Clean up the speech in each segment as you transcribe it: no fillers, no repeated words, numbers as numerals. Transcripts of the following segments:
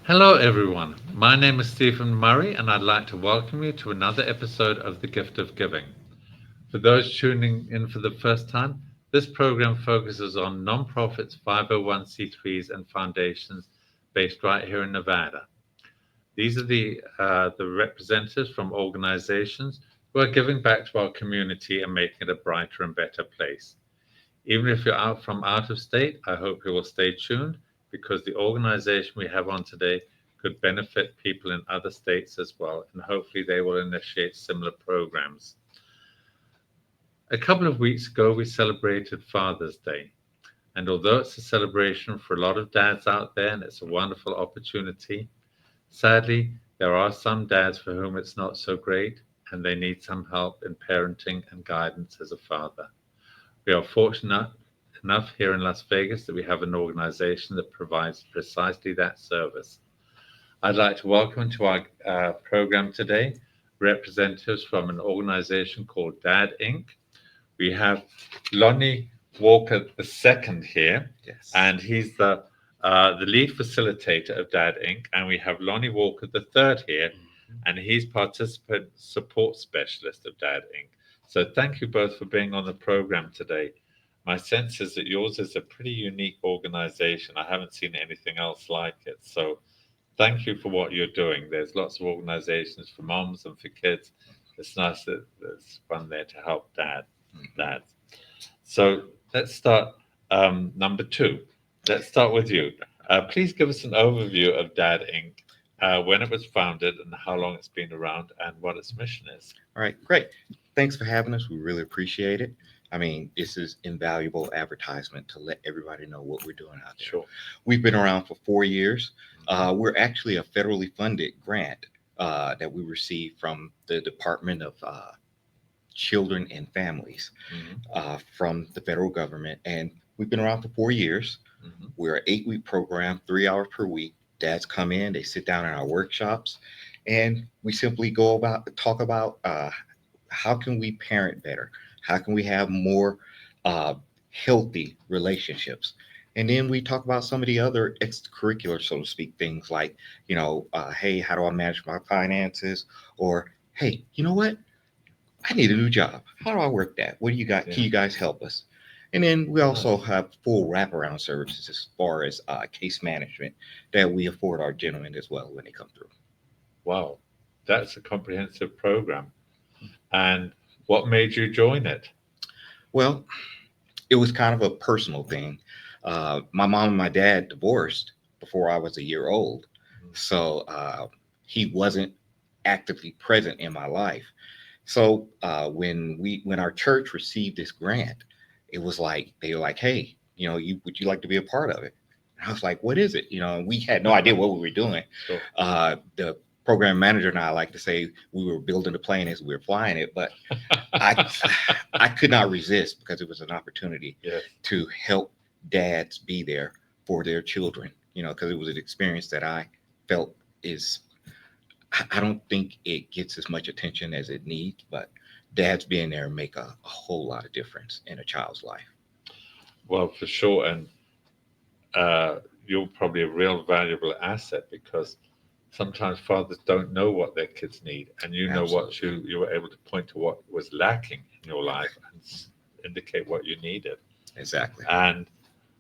Hello, everyone. My name is Stephen Murray, and I'd like to welcome you to another episode of The Gift of Giving. For those tuning in for the first time, this program focuses on nonprofits, 501c3s, and foundations based right here in Nevada. These are the representatives from organizations who are giving back to our community and making it a brighter and better place. Even if you're out of state, I hope you will stay tuned because the organization we have on today could benefit people in other states as well, and hopefully they will initiate similar programs. A couple of weeks ago, we celebrated Father's Day. And although it's a celebration for a lot of dads out there and it's a wonderful opportunity, sadly, there are some dads for whom it's not so great and they need some help in parenting and guidance as a father. We are fortunate enough here in Las Vegas that we have an organization that provides precisely that service. I'd like to welcome to our program today representatives from an organization called Dad Inc. We have Lonnie Walker II here, Yes. and he's the lead facilitator of Dad Inc. And we have Lonnie Walker III here, and he's participant support specialist of Dad Inc. So thank you both for being on the program today. My sense is that yours is a pretty unique organization. I haven't seen anything else like it. So thank you for what you're doing. There's lots of organizations for moms and for kids. It's nice that there's one there to help dads. So let's start number two. Let's start with you. Please give us an overview of Dad Inc., when it was founded and how long it's been around and what its mission is. All right, great. Thanks for having us. We really appreciate it. I mean, this is invaluable advertisement to let everybody know what we're doing out there. Sure. We've been around for 4 years. We're actually a federally funded grant that we received from the Department of Children and Families from the federal government. And we've been around for 4 years. We're an 8-week program, 3 hours per week. Dads come in, they sit down in our workshops, and we simply talk about how can we parent better? How can we have more healthy relationships? And then we talk about some of the other extracurricular, so to speak, things like, hey, how do I manage my finances? Or, hey, you know what? I need a new job. How do I work that? What do you got? Yeah. Can you guys help us? And then we also have full wraparound services as far as case management that we afford our gentlemen as well when they come through. Wow, that's a comprehensive program. And what made you join it? Well, it was kind of a personal thing. My mom and my dad divorced before I was a year old. So he wasn't actively present in my life. So when our church received this grant, it was like they were like, hey, would you like to be a part of it? And I was like, what is it? And we had no idea what we were doing. Sure. The program manager and I like to say we were building the plane as we were flying it, but I could not resist because it was an opportunity Yes. to help dads be there for their children, because it was an experience that I felt I don't think it gets as much attention as it needs, but dads being there make a whole lot of difference in a child's life. Well, for sure. And you're probably a real valuable asset because sometimes fathers don't know what their kids need. And what you were able to point to what was lacking in your life and indicate what you needed. Exactly. And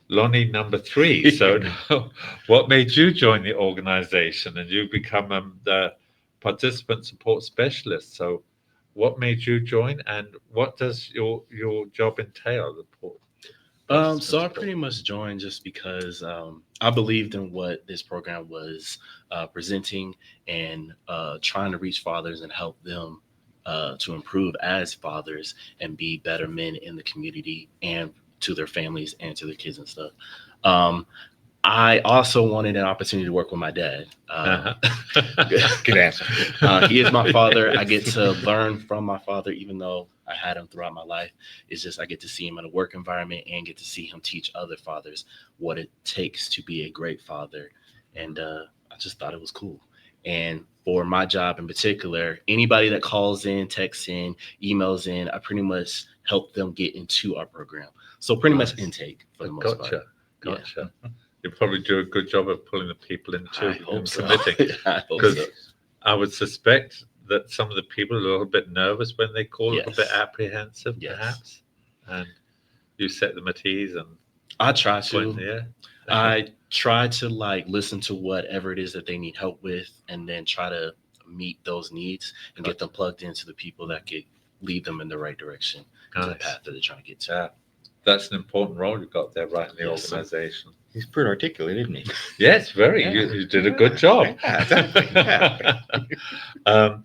Lonnie, number 3. So what made you join the organization and you become the participant support specialist? So what made you join and what does your job entail? So I pretty much joined just because I believed in what this program was presenting and trying to reach fathers and help them to improve as fathers and be better men in the community and to their families and to their kids and stuff. I also wanted an opportunity to work with my dad. Good answer. He is my father. I get to learn from my father, even though I had him throughout my life. It's just I get to see him in a work environment and get to see him teach other fathers what it takes to be a great father. And I just thought it was cool. And for my job in particular, anybody that calls in, texts in, emails in, I pretty much help them get into our program. So pretty much intake for the most part. Gotcha. you probably do a good job of pulling the people into I hope and so. committing. I hope Because so. I would suspect that some of the people are a little bit nervous when they call, a little bit Yes. apprehensive, Yes. perhaps. And you set them at ease and I try point in to. the air. I try to listen to whatever it is that they need help with, and then try to meet those needs and get them plugged into the people that could lead them in the right direction to the Nice. path that they're trying to get to. Yeah. That's an important role you've got there, right, in the Yes, sir. organization. He's pretty articulate, isn't he? Yes, very. Yeah. You did a good job. Yeah, exactly. Yeah.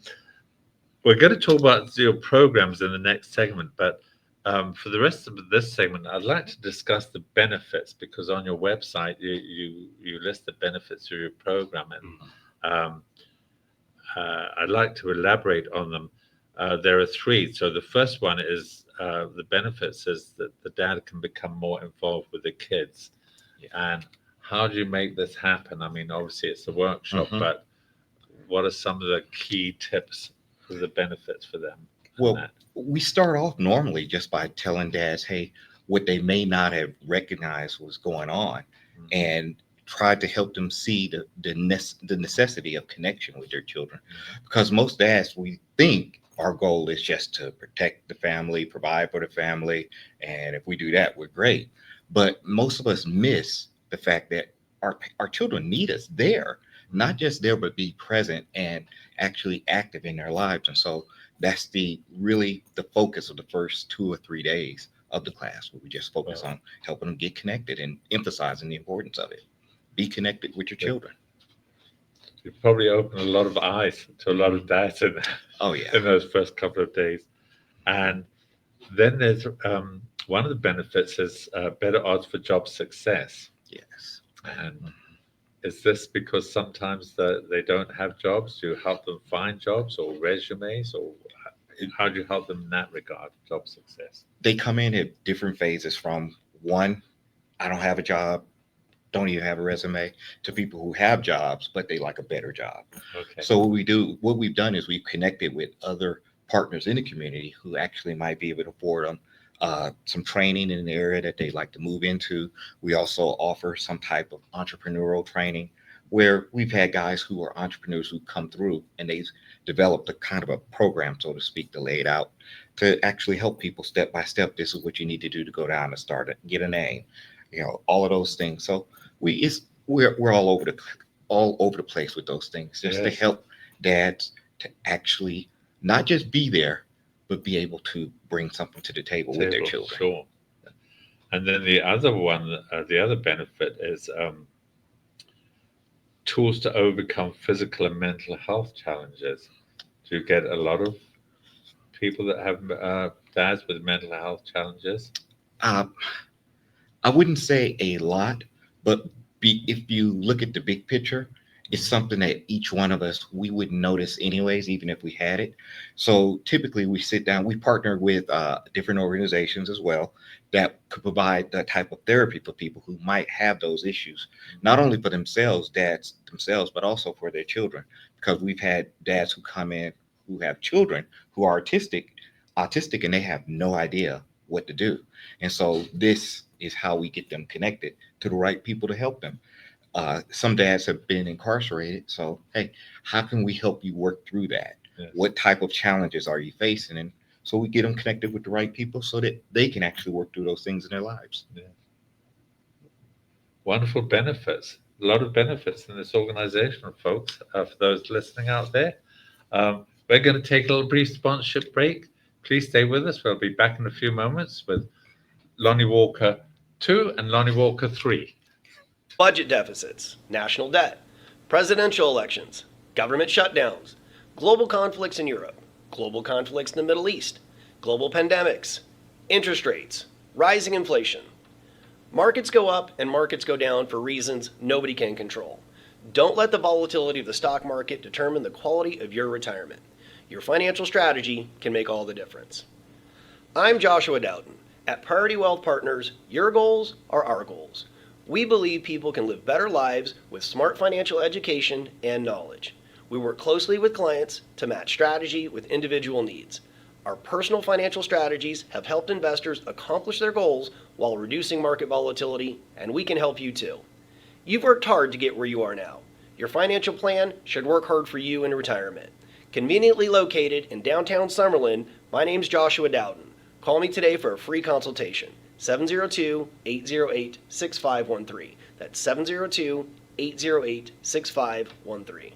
We're going to talk about your programs in the next segment, but for the rest of this segment, I'd like to discuss the benefits, because on your website you list the benefits of your program, and I'd like to elaborate on them. There are three. So the first one is the benefits is that the dad can become more involved with the kids. And how do you make this happen? I mean, obviously it's a workshop, Mhm. but what are some of the key tips for the benefits for them? Well, we start off normally just by telling dads, hey, what they may not have recognized was going on, and try to help them see the necessity of connection with their children. Because most dads, we think our goal is just to protect the family, provide for the family, and if we do that, we're great. But most of us miss the fact that our children need us there, not just there, but be present and actually active in their lives. And so that's really the focus of the first 2 or 3 days of the class, where we just focus on helping them get connected and emphasizing the importance of it. Be connected with your children. You probably open a lot of eyes to a lot of dads in Oh yeah. in those first couple of days. And then there's one of the benefits is better odds for job success. Yes. And is this because sometimes they don't have jobs? Do you help them find jobs or resumes, or how do you help them in that regard, job success? They come in at different phases, from one, I don't have a job, don't even have a resume, to people who have jobs, but they like a better job. Okay. So what we've done is we've connected with other partners in the community who actually might be able to afford them some training in the area that they like to move into. We also offer some type of entrepreneurial training, where we've had guys who are entrepreneurs who come through and they've developed a kind of a program, so to speak, to lay it out to actually help people step by step. This is what you need to do to go down and start it, get a name, all of those things. So we're all over the place with those things, just to Yes. help dads to actually not just be there, but be able to bring something to the table with their children. Sure. And then the other one, the other benefit is tools to overcome physical and mental health challenges. Do you get a lot of people that have dads with mental health challenges? I wouldn't say a lot, but if you look at the big picture, it's something that each one of us, we wouldn't notice anyways, even if we had it. So typically we sit down, we partner with different organizations as well that could provide that type of therapy for people who might have those issues, not only for themselves, dads themselves, but also for their children. Because we've had dads who come in who have children who are autistic, and they have no idea what to do. And so this is how we get them connected to the right people to help them. Some dads have been incarcerated. So, hey, how can we help you work through that? Yes. What type of challenges are you facing? And so we get them connected with the right people so that they can actually work through those things in their lives. Yeah. Wonderful benefits. A lot of benefits in this organization, folks, for those listening out there. We're going to take a little brief sponsorship break. Please stay with us. We'll be back in a few moments with Lonnie Walker 2 and Lonnie Walker 3. Budget deficits, national debt, presidential elections, government shutdowns, global conflicts in Europe, global conflicts in the Middle East, global pandemics, interest rates, rising inflation. Markets go up and markets go down for reasons nobody can control. Don't let the volatility of the stock market determine the quality of your retirement. Your financial strategy can make all the difference. I'm Joshua Dowden. At Priority Wealth Partners, your goals are our goals. We believe people can live better lives with smart financial education and knowledge. We work closely with clients to match strategy with individual needs. Our personal financial strategies have helped investors accomplish their goals while reducing market volatility, and we can help you too. You've worked hard to get where you are now. Your financial plan should work hard for you in retirement. Conveniently located in downtown Summerlin, my name's Joshua Dowden. Call me today for a free consultation. 702-808-6513. That's 702-808-6513.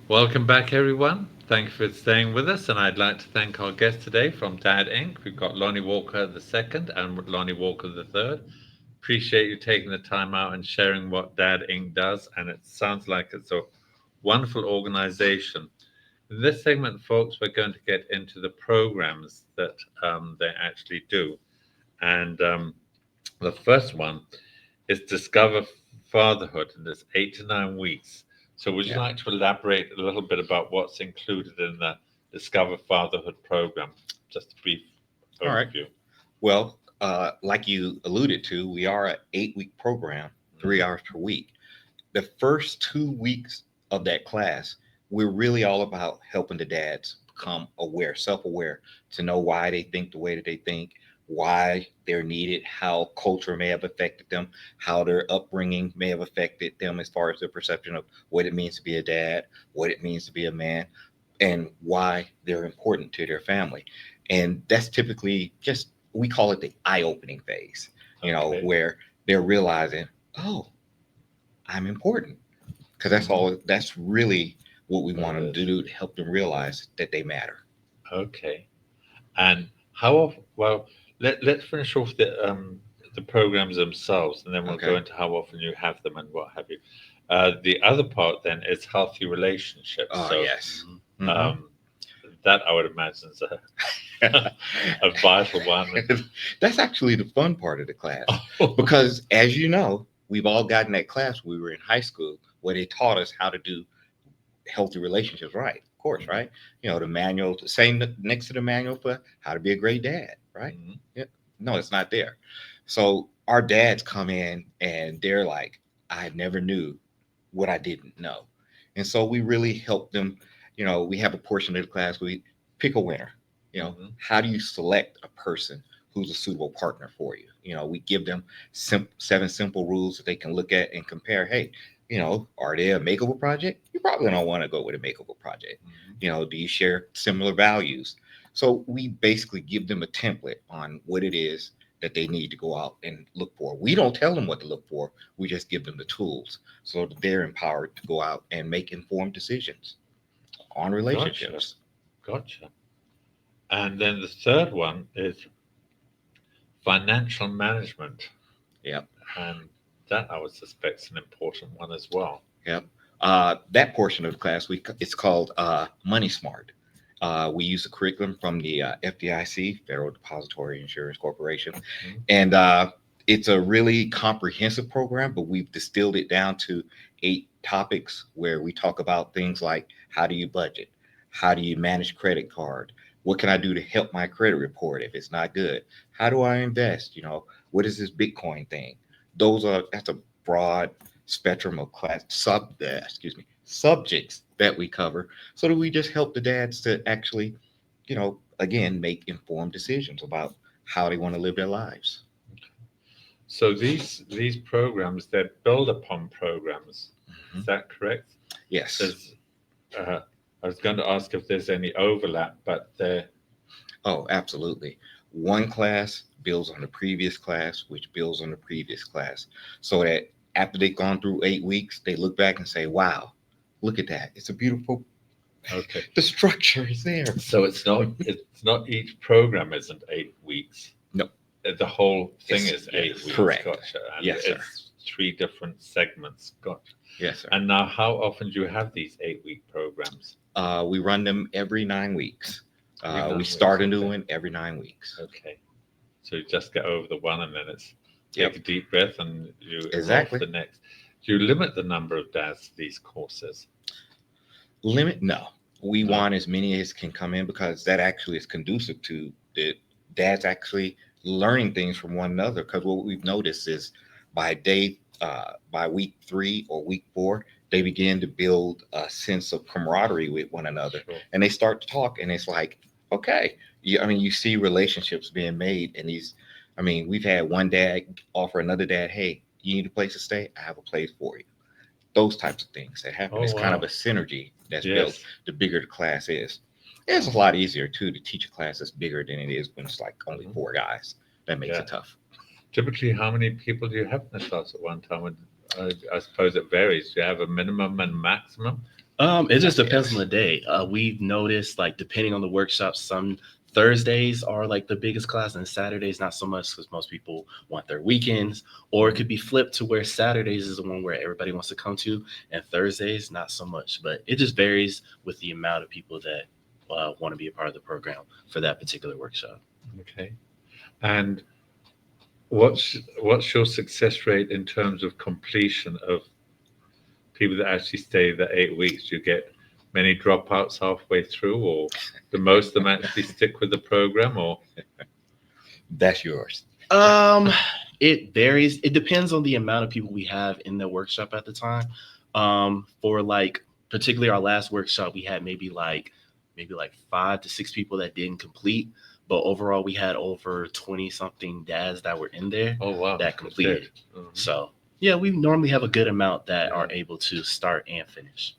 Welcome back, everyone. Thank you for staying with us, and I'd like to thank our guests today from Dad Inc. We've got Lonnie Walker II and Lonnie Walker III. Appreciate you taking the time out and sharing what Dad Inc. does, and it sounds like it's a wonderful organization. In this segment, folks, we're going to get into the programs that they actually do. And the first one is Discover Fatherhood, and it's 8 to 9 weeks. So would you like to elaborate a little bit about what's included in the Discover Fatherhood program? Just a brief overview. All right. Well, like you alluded to, we are an 8-week program, 3 hours per week. The first 2 weeks of that class, we're really all about helping the dads become aware, self-aware, to know why they think the way that they think, why they're needed, how culture may have affected them, how their upbringing may have affected them as far as their perception of what it means to be a dad, what it means to be a man, and why they're important to their family. And that's typically just, we call it the eye-opening phase, where they're realizing, oh, I'm important. Because that's really what we want them to do, to help them realize that they matter. Okay. And how often, well, let's finish off the programs themselves, and then we'll go into how often you have them and what have you. The other part then is healthy relationships. Oh, so, yes. That I would imagine is a vital one. That's actually the fun part of the class. Because as you know, we've all gotten that class when we were in high school where they taught us how to do healthy relationships right. Of course, right? The manual, same next to the manual for how to be a great dad, right? Yeah. No, it's not there. So our dads come in and they're like, I never knew what I didn't know. And so we really help them. We have a portion of the class, we pick a winner. How do you select a person who's a suitable partner for you? We give them 7 simple rules that they can look at and compare. Hey, are they a makeable project? You probably don't want to go with a makeable project. Do you share similar values? So we basically give them a template on what it is that they need to go out and look for. We don't tell them what to look for. We just give them the tools so that they're empowered to go out and make informed decisions on relationships. Gotcha. And then the third one is financial management. Yep. And that I would suspect is an important one as well. Yep. That portion of the class, it's called Money Smart. We use a curriculum from the FDIC, Federal Depository Insurance Corporation. And it's a really comprehensive program, but we've distilled it down to 8 topics where we talk about things like, how do you budget? How do you manage credit card? What can I do to help my credit report if it's not good? How do I invest? What is this Bitcoin thing? That's a broad spectrum of subjects that we cover, so that we just help the dads to actually, again, make informed decisions about how they want to live their lives. So these programs, they build upon programs. Is that correct? Yes. I was going to ask if there's any overlap, but there. Oh, absolutely. One class builds on the previous class, which builds on the previous class, so that after they've gone through 8 weeks, they look back and say, wow, look at that. It's a beautiful. Okay. The structure is there. So it's not each program isn't 8 weeks. No. The whole thing is 8 weeks. Correct. Gotcha. And yes, sir. It's 3 different segments. Gotcha. Yes, sir. And now, how often do you have these 8-week programs? We run them every 9 weeks. We weeks, start a new one every 9 weeks. Okay. So you just get over the one, and then it's take a deep breath, and you exactly the next. Do you limit the number of dads to these courses? No. We want as many as can come in, because that actually is conducive to the dads actually learning things from one another. Because what we've noticed is by week 3 or week 4, they begin to build a sense of camaraderie with one another, Sure. and they start to talk, and it's like, okay, you see relationships being made, and we've had one dad offer another dad, hey, you need a place to stay? I have a place for you. Those types of things that happen. Oh, It's kind of wow. a synergy that's Yes. built the bigger the class is. It's a lot easier too to teach a class that's bigger than it is when it's like only 4 guys. That makes Yeah. it tough. Typically, how many people do you have in the class at one time? I suppose it varies. Do you have a minimum and maximum? It just depends Yes. on the day. We've noticed, like, depending on the workshop, some Thursdays are like the biggest class, and Saturdays not so much because most people want their weekends. Or it could be flipped to where Saturdays is the one where everybody wants to come to, and Thursdays not so much. But it just varies with the amount of people that want to be a part of the program for that particular workshop. Okay. And what's your success rate in terms of completion of people that actually stay the 8 weeks? Do you get many dropouts halfway through, or the most of them actually stick with the program, or? That's yours. It varies. It depends on the amount of people we have in the workshop at the time. For like particularly our last workshop, we had maybe like 5 to 6 people that didn't complete, but overall we had over 20 something dads that were in there Oh, wow. that completed. Mhm. So yeah, we normally have a good amount that are able to start and finish.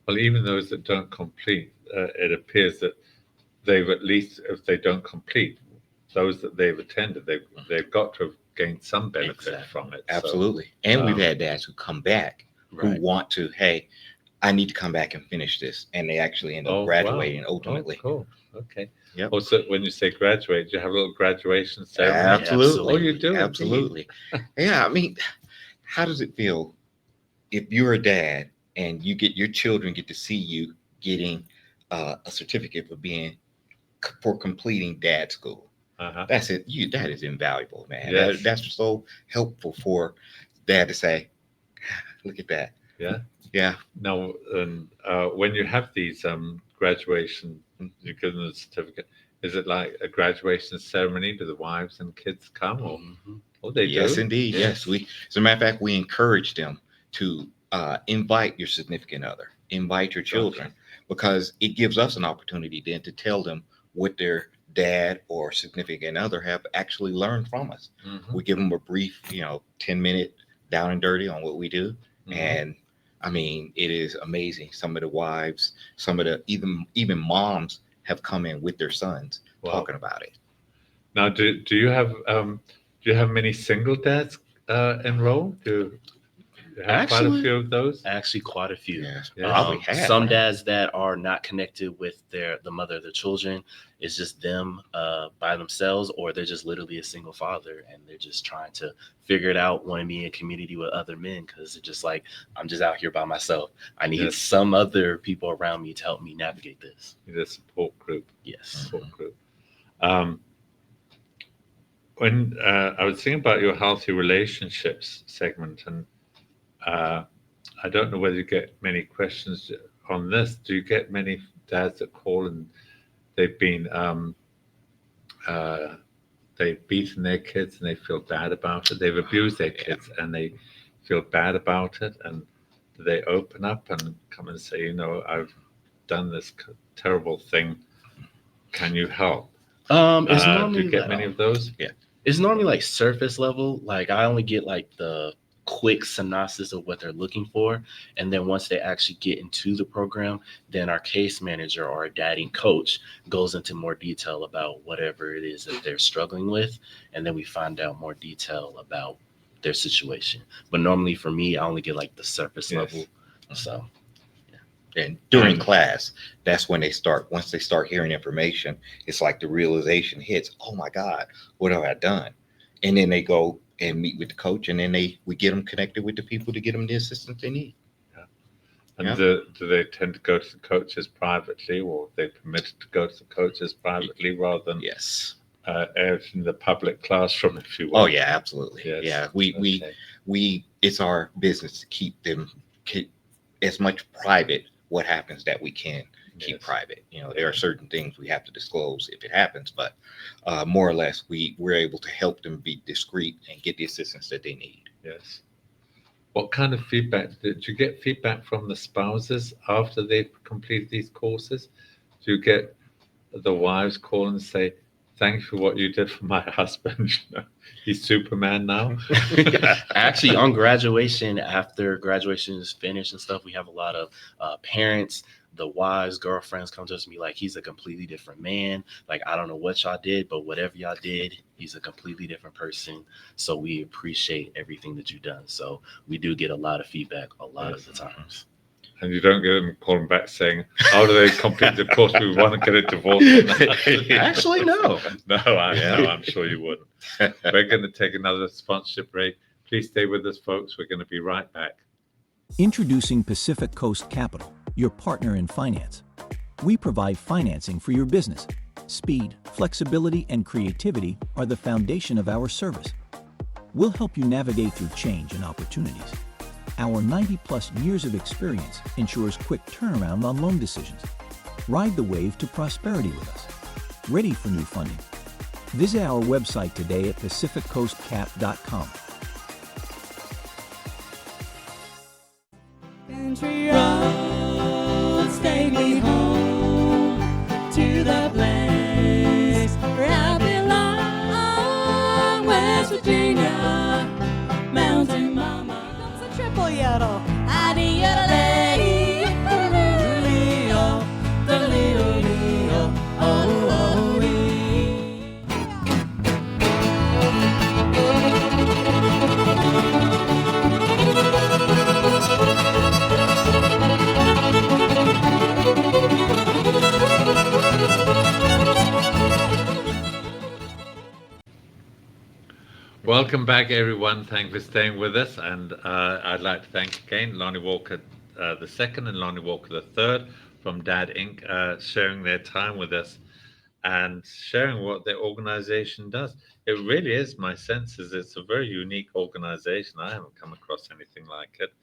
Well, even those that don't complete, it appears that they've, at least if they don't complete, those that they've attended, they've got to have gained some benefit Exactly. from it. Absolutely. And we've um, had dads who come back who Right. want to, hey, I need to come back and finish this. And they actually end up Oh, graduating wow. ultimately. Oh, cool. Okay. Yep. Also, when you say graduate, do you have a little graduation ceremony? Absolutely. Oh, you do? Absolutely. Yeah. How does it feel if you're a dad and your children get to see you getting a certificate for completing dad school? Uh-huh. That's it. That is invaluable, man. Yes. That's so helpful for dad to say, look at that. Yeah. Yeah. Now, when you have these graduation, you give them a certificate. Is it like a graduation ceremony? Do the wives and kids come, or? Mhm. Oh, they Yes, do. indeed. Yes. As a matter of fact, we encourage them to invite your significant other, invite your children, because it gives us an opportunity then to tell them what their dad or significant other have actually learned from us. Mhm. We give them a brief, 10-minute down and dirty on what we do. Mhm. And it is amazing. Some of the wives, some of the even moms have come in with their sons Wow. talking about it. Now, do you have many single dads enrolled? Do you have quite a Actually- few of those? Actually, quite a few. Yes, Yeah. probably have. Some right? dads that are not connected with the mother of their children. It's just them by themselves, or they're just literally a single father and they're just trying to figure it out, want to be in community with other men, because they're just like, I'm just out here by myself. I need Yes. some other people around me to help me navigate this. Need a support group. Yes. Support group. When I was thinking about your healthy relationships segment, and I don't know whether you get many questions on this. Do you get many dads that call and they've been they've beaten their kids and they feel bad about it? They've abused their kids and they feel bad about it, and do they open up and come and say, I've done this terrible thing. Can you help? It's Do normally you get like, many of those? it's normally like surface level. Like I only get like the quick synopsis of what they're looking for, and then once they actually get into the program, then our case manager or our dadding coach goes into more detail about whatever it is that they're struggling with, and then we find out more detail about their situation. But normally for me, I only get like the surface Yes. level. So And during class, that's when once they start hearing information, it's like the realization hits, oh my God, what have I done? And then they go and meet with the coach, and then we get them connected with the people to get them the assistance they need. And Yeah. do they tend to go to the coaches privately, or are they permitted to go to the coaches privately rather than Yes. out in the public classroom, if you will? Oh yeah, absolutely. Yes. Yeah. Okay. It's our business to keep as much private what happens that we can keep Yes. private. There are certain things we have to disclose if it happens, but more or less we're able to help them be discreet and get the assistance that they need. Yes. What kind of feedback did you get? Feedback from the spouses after they've completed these courses? Do you get the wives call and say, "Thank you for what you did for my husband. He's Superman now." Actually, on graduation, after graduation is finished and stuff, we have a lot of parents, the wives, girlfriends come to us and be like, he's a completely different man. Like, I don't know what y'all did, but whatever y'all did, he's a completely different person. So we appreciate everything that you've done. So we do get a lot of feedback a lot of the times. And you don't get them calling back saying, after they complete the course, we want to get a divorce. Actually, no. No, I'm sure you wouldn't. We're going to take another sponsorship break. Please stay with us, folks. We're going to be right back. Introducing Pacific Coast Capital, your partner in finance. We provide financing for your business. Speed, flexibility, and creativity are the foundation of our service. We'll help you navigate through change and opportunities. Our 90-plus years of experience ensures quick turnaround on loan decisions. Ride the wave to prosperity with us. Ready for new funding? Visit our website today at pacificcoastcap.com. Country roads take me home to the place where I belong, West Virginia, Mountain Mama. Comes a triple yodel. Adi-yodel-ay, the-little-lee-oh, the-little-lee-oh, oh-oh-wee. Welcome back, everyone. Thank you for staying with us. And I'd like to thank again Lonnie Walker the second and Lonnie Walker the third from Dad Inc. Sharing their time with us and sharing what their organization does. It really is, my sense is it's a very unique organization. I haven't come across anything like it.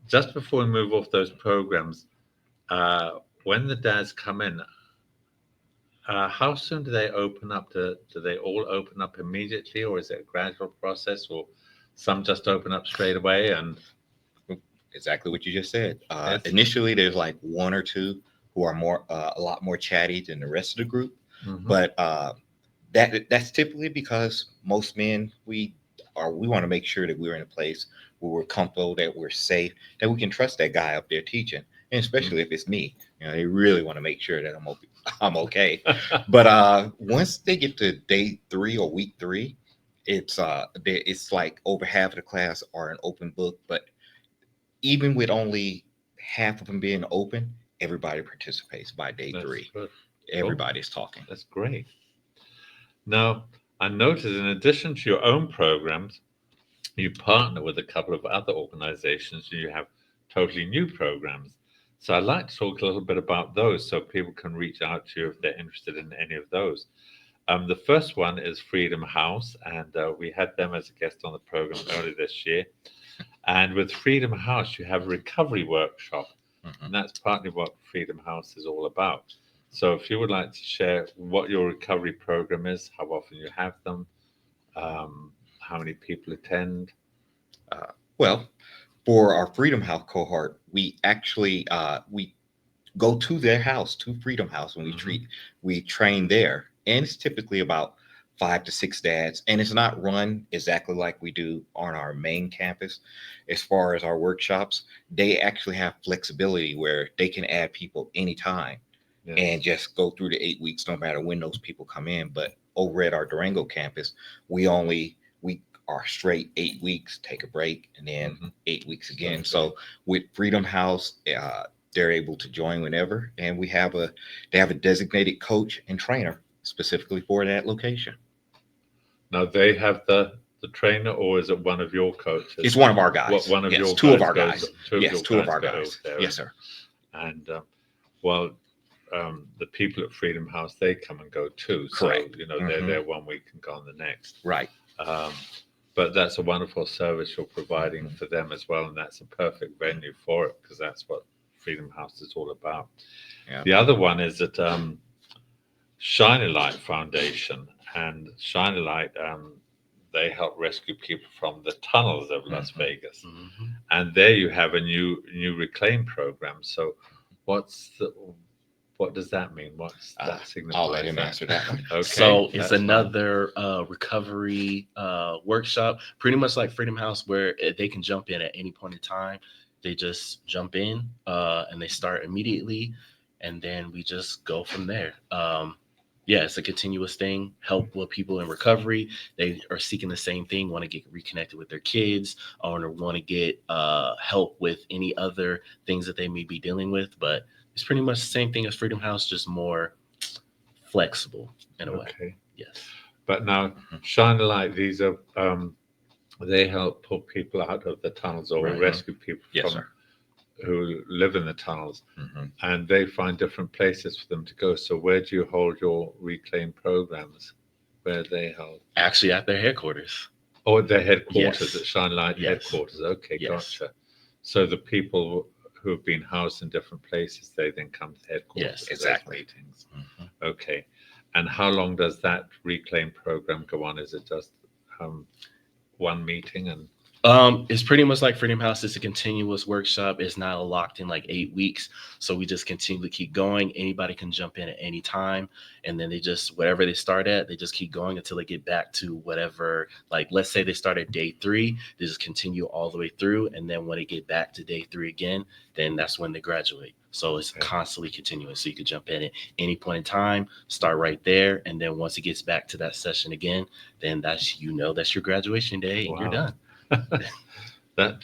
Just before we move off those programs, when the dads come in, how soon do they open up? Do they all open up immediately, or is it a gradual process, or some just open up straight away? And Exactly what you just said. Yes. Initially, there's like one or two who are more a lot more chatty than the rest of the group, but that's typically because most men we want to make sure that we're in a place where we're comfortable, that we're safe, that we can trust that guy up there teaching, and especially if it's me, they really want to make sure that I'm okay. But once they get to day 3 or week 3, it's like over half of the class are an open book, but even with only half of them being open, everybody participates by day That's 3. good. Everybody's talking. That's great. Now, I noticed in addition to your own programs, you partner with a couple of other organizations and you have totally new programs. So I'd like to talk a little bit about those so people can reach out to you if they're interested in any of those. The first one is Freedom House, and we had them as a guest on the program earlier this year. And with Freedom House, you have a recovery workshop, and that's partly what Freedom House is all about. So if you would like to share what your recovery program is, how often you have them, how many people attend. Well, for our Freedom House cohort, we actually we go to their house, to Freedom House, and we train there, and it's typically about 5 to 6 dads, and it's not run exactly like we do on our main campus. As far as our workshops, they actually have flexibility where they can add people anytime. Yes. And just go through the 8 weeks, no matter when those people come in. But over at our Durango campus, we are straight 8 weeks, take a break, and then 8 weeks again. Okay. So with Freedom House, they're able to join whenever, and they have a designated coach and trainer specifically for that location. Now they have the trainer, or is it one of your coaches? It's one of our guys. One of your two guys of our goes, guys. Two yes, of two your of our go guys. there. Yes, sir. And the people at Freedom House, they come and go too. Correct. So they're there 1 week and gone the next. Right. But that's a wonderful service you're providing for them as well, and that's a perfect venue for it because that's what Freedom House is all about. Yeah. The other one is at Shine a Light Foundation, and Shine a Light, they help rescue people from the tunnels of Las Vegas. Mhm. And there you have a new reclaim program. So what does that mean? What's that signify? I'll let him answer that one. Okay. So it's that's fine. another recovery workshop, pretty much like Freedom House, where they can jump in at any point in time. They just jump in and they start immediately, and then we just go from there. Yeah, it's a continuous thing. Help with people in recovery. They are seeking the same thing, want to get reconnected with their kids, or want to get help with any other things that they may be dealing with. But it's pretty much the same thing as Freedom House, just more flexible in a way. Okay. Yes. But now, Shine a Light, these are, they help pull people out of the tunnels or Right. rescue people Yes, from sir. who live in the tunnels. Mhm. And they find different places for them to go. So where do you hold your reclaim programs? Where are they held? Actually, at their headquarters. Oh, at their headquarters, Yes. at Shine Light Yes. headquarters. Okay, Yes. gotcha. So the people who have been housed in different places, they then come to headquarters. Yes, for those exactly. meetings. Mhm. Okay. And how long does that reclaim program go on? Is it just one meeting? And It's pretty much like Freedom House. It's a continuous workshop. It's not locked in like 8 weeks. So we just continue to keep going. Anybody can jump in at any time. And then they just, whatever they start at, they just keep going until they get back to whatever, like, let's say they start at day 3, they just continue all the way through. And then when they get back to day 3 again, then that's when they graduate. So it's Okay. constantly continuous. So you could jump in at any point in time, start right there. And then once it gets back to that session again, then that's your graduation day and you're Wow. done. that,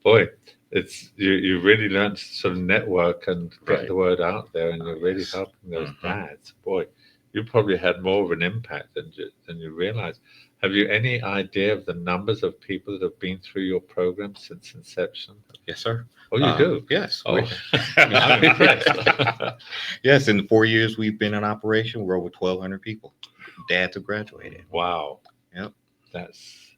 boy, it's you really learn to sort of network and get Right. the word out there, and you're really Yes. helping those Mhm. dads. Boy, you probably had more of an impact than you realize. Have you any idea of the numbers of people that have been through your program since inception? Yes, sir. Oh, you do? Yes. Oh, I'm impressed. Yes, in the 4 years we've been in operation, we're over 1,200 people. Dads have graduated. Wow. Yep. That's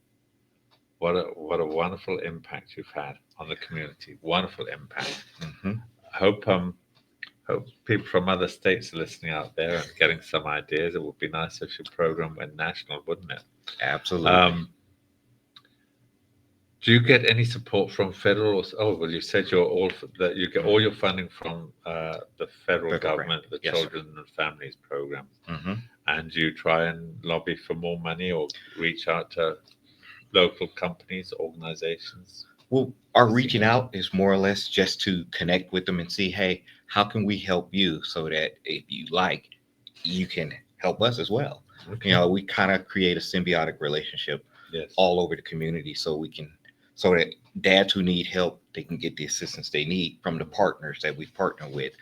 what a wonderful impact you've had on the community. Wonderful impact. Mhm. Hope people from other states are listening out there and getting some ideas. It would be nice if your program went national, wouldn't it? Absolutely. Do you get any support from federal? Oh, well, you said that you get all your funding from the federal Federal government, grant. the Yes, sir. Children and Families Program, Mhm. and you try and lobby for more money or reach out to local companies, organizations. Well, our reaching out is more or less just to connect with them and see, hey, how can we help you so that if you like, you can help us as well. Okay. You know, we kind of create a symbiotic relationship Yes. all over the community so that dads who need help, they can get the assistance they need from the partners that we partner with.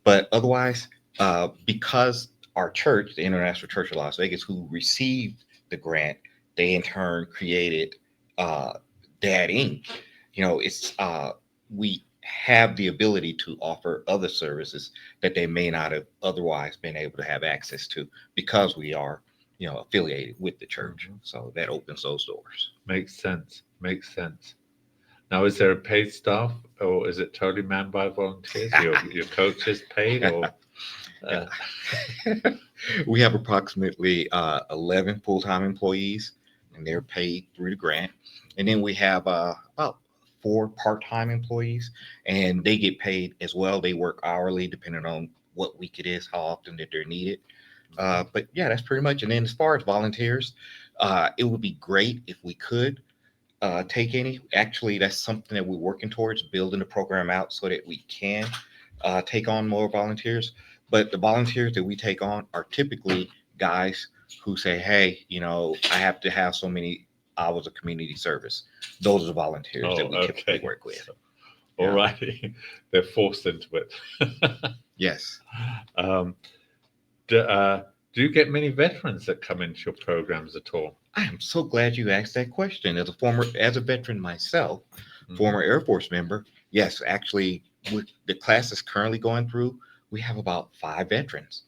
But otherwise, because our church, the International Church of Las Vegas, who received the grant, they in turn created Dad Inc. You know, it's we have the ability to offer other services that they may not have otherwise been able to have access to because we are, affiliated with the church. Mhm. So that opens those doors. Makes sense. Makes sense. Now, is there a paid staff, or is it totally manned by volunteers? Your coaches paid, or We have approximately 11 full-time employees, and they're paid through the grant. And then we have about 4 part-time employees, and they get paid as well. They work hourly depending on what week it is, how often that they're needed. But yeah, that's pretty much. And then as far as volunteers, it would be great if we could take any. Actually, that's something that we're working towards, building the program out so that we can take on more volunteers. But the volunteers that we take on are typically guys who say, hey, I have to have so many hours of community service. Those are the volunteers that we typically work with. So, all righty. They're forced into it. Yes. Do you get many veterans that come into your programs at all? I am so glad you asked that question. As a veteran myself, Mhm. former Air Force member, yes, actually, with the class that's currently going through, we have about 5 veterans.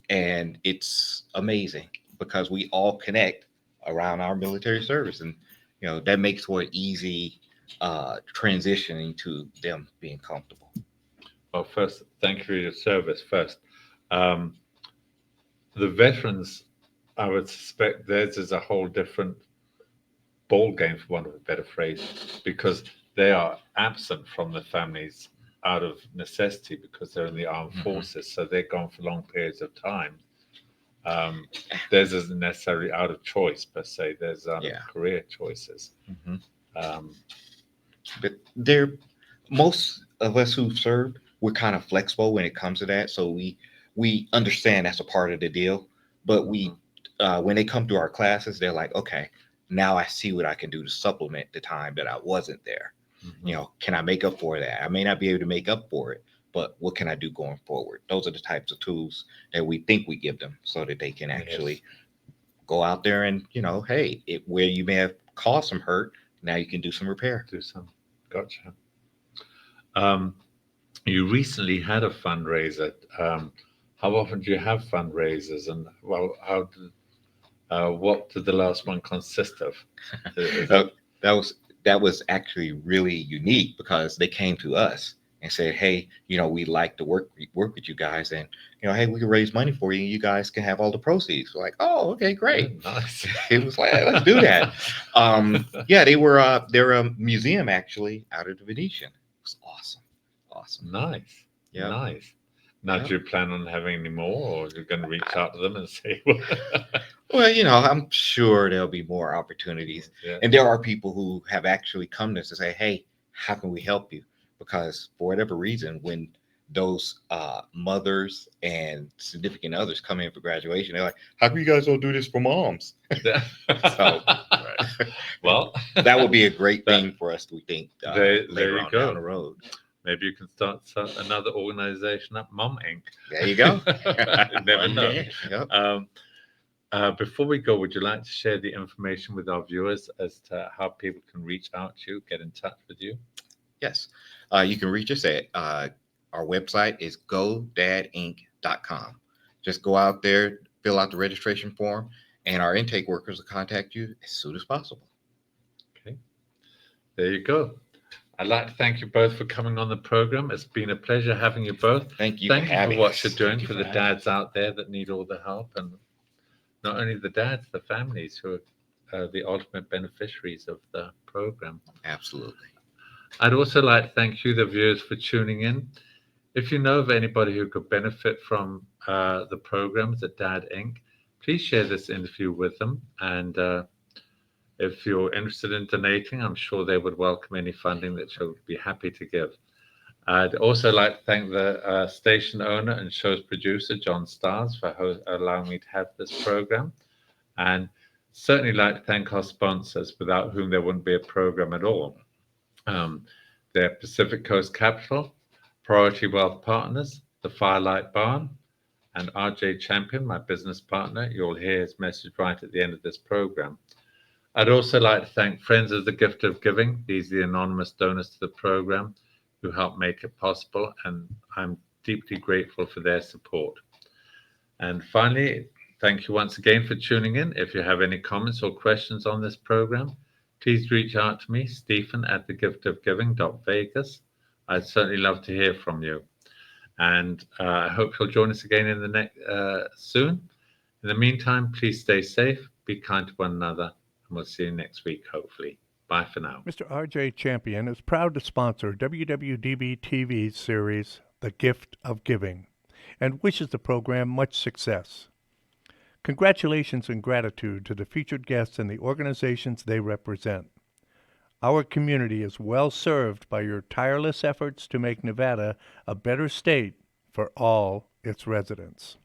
And it's amazing because we all connect around our military service. And, that makes for an easy transitioning to them being comfortable. Well, first, thank you for your service first. The veterans, I would suspect theirs is a whole different ball game, for want of a better phrase, because they are absent from the families out of necessity because they're in the armed forces, so they're gone for long periods of time. Theirs isn't necessarily out of choice per se. There's out of career choices. But there, most of us who've served, we're kind of flexible when it comes to that. So we understand that's a part of the deal. But we, when they come to our classes, they're like, okay, now I see what I can do to supplement the time that I wasn't there. You know, can I make up for that? I may not be able to make up for it, but what can I do going forward? Those are the types of tools that we think we give them so that they can actually go out there and, you know, hey, where you may have caused some hurt, now you can do some repair. Do some. Gotcha. You recently had a fundraiser. How often do you have fundraisers, and well, what did the last one consist of? That was actually really unique because they came to us and said, hey, you know, we'd like to work with you guys, and, you know, hey, we can raise money for you and you guys can have all the proceeds. We're like, oh, okay, great. Yeah, nice. It was like, let's do that. Yeah, they're a museum actually out of the Venetian. It was awesome. Nice. Yeah. Nice. Now, do you plan on having any more, or are you going to reach out to them and say, well, you know, I'm sure there'll be more opportunities. And there are people who have actually come to us and say, hey, how can we help you? Because for whatever reason, when those mothers and significant others come in for graduation, they're like, how come you guys don't do this for moms? So, well, that would be a great thing for us, we think, there later you on go. down the road. Maybe you can start another organization up, Mom Inc. There you go. You never One know. day. Yep. Before we go, would you like to share the information with our viewers as to how people can reach out to you, get in touch with you? Yes. You can reach us at our website is godadinc.com. Just go out there, fill out the registration form, and our intake workers will contact you as soon as possible. Okay. There you go. I'd like to thank you both for coming on the program. It's been a pleasure having you both. Thank you for what us. you're doing Thank you for for the having dads out there that need all the help, and not only the dads, the families who are the ultimate beneficiaries of the program. Absolutely. I'd also like to thank you, the viewers, for tuning in. If you know of anybody who could benefit from the programs at Dad Inc., please share this interview with them. And if you're interested in donating, I'm sure they would welcome any funding that you'll be happy to give. I'd also like to thank the station owner and show's producer, John Stars, for allowing me to have this program. And certainly like to thank our sponsors, without whom there wouldn't be a program at all. They're Pacific Coast Capital, Priority Wealth Partners, the Firelight Barn, and RJ Champion, my business partner. You'll hear his message right at the end of this program. I'd also like to thank Friends of the Gift of Giving. These are the anonymous donors to the program who help make it possible, and I'm deeply grateful for their support. And finally, thank you once again for tuning in. If you have any comments or questions on this program, please reach out to me, Stephen at thegiftofgiving.vegas. I'd certainly love to hear from you. And I hope you'll join us again in the next soon. In the meantime, please stay safe, be kind to one another, and we'll see you next week, hopefully. Bye for now. Mr. RJ Champion is proud to sponsor WWDBTV's series, The Gift of Giving, and wishes the program much success. Congratulations and gratitude to the featured guests and the organizations they represent. Our community is well served by your tireless efforts to make Nevada a better state for all its residents.